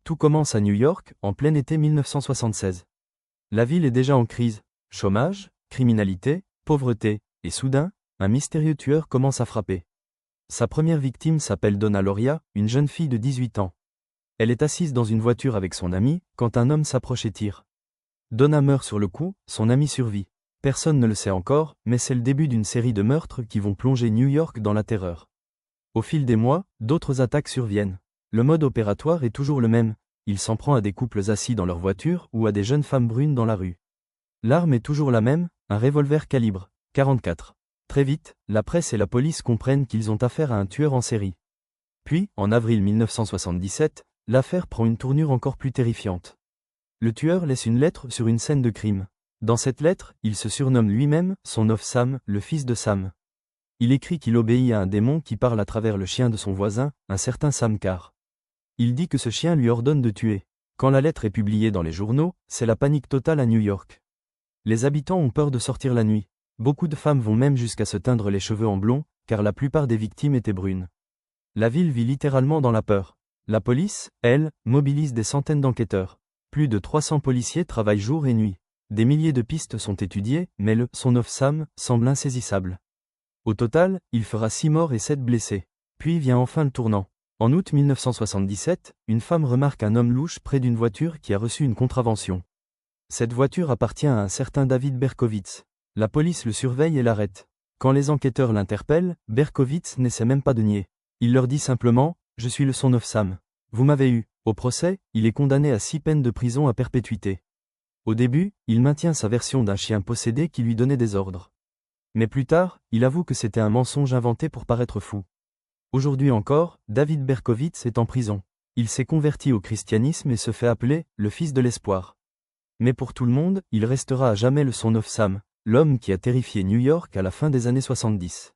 Tout commence à New York, en plein été 1976. La ville est déjà en crise. Chômage, criminalité, pauvreté, et soudain, un mystérieux tueur commence à frapper. Sa première victime s'appelle Donna Loria, une jeune fille de 18 ans. Elle est assise dans une voiture avec son ami, quand un homme s'approche et tire. Donna meurt sur le coup, son ami survit. Personne ne le sait encore, mais c'est le début d'une série de meurtres qui vont plonger New York dans la terreur. Au fil des mois, d'autres attaques surviennent. Le mode opératoire est toujours le même, il s'en prend à des couples assis dans leur voiture ou à des jeunes femmes brunes dans la rue. L'arme est toujours la même, un revolver calibre 44. Très vite, la presse et la police comprennent qu'ils ont affaire à un tueur en série. Puis, en avril 1977, l'affaire prend une tournure encore plus terrifiante. Le tueur laisse une lettre sur une scène de crime. Dans cette lettre, il se surnomme lui-même Son of Sam, le fils de Sam. Il écrit qu'il obéit à un démon qui parle à travers le chien de son voisin, un certain Sam Carr. Il dit que ce chien lui ordonne de tuer. Quand la lettre est publiée dans les journaux, c'est la panique totale à New York. Les habitants ont peur de sortir la nuit. Beaucoup de femmes vont même jusqu'à se teindre les cheveux en blond, car la plupart des victimes étaient brunes. La ville vit littéralement dans la peur. La police, elle, mobilise des centaines d'enquêteurs. Plus de 300 policiers travaillent jour et nuit. Des milliers de pistes sont étudiées, mais le « Son of Sam » semble insaisissable. Au total, il fera 6 morts et 7 blessés. Puis vient enfin le tournant. En août 1977, une femme remarque un homme louche près d'une voiture qui a reçu une contravention. Cette voiture appartient à un certain David Berkowitz. La police le surveille et l'arrête. Quand les enquêteurs l'interpellent, Berkowitz n'essaie même pas de nier. Il leur dit simplement « Je suis le Son of Sam. Vous m'avez eu ». Au procès, il est condamné à 6 peines de prison à perpétuité. Au début, il maintient sa version d'un chien possédé qui lui donnait des ordres. Mais plus tard, il avoue que c'était un mensonge inventé pour paraître fou. Aujourd'hui encore, David Berkowitz est en prison. Il s'est converti au christianisme et se fait appeler « le fils de l'espoir ». Mais pour tout le monde, il restera à jamais le Son of Sam, l'homme qui a terrifié New York à la fin des années 70.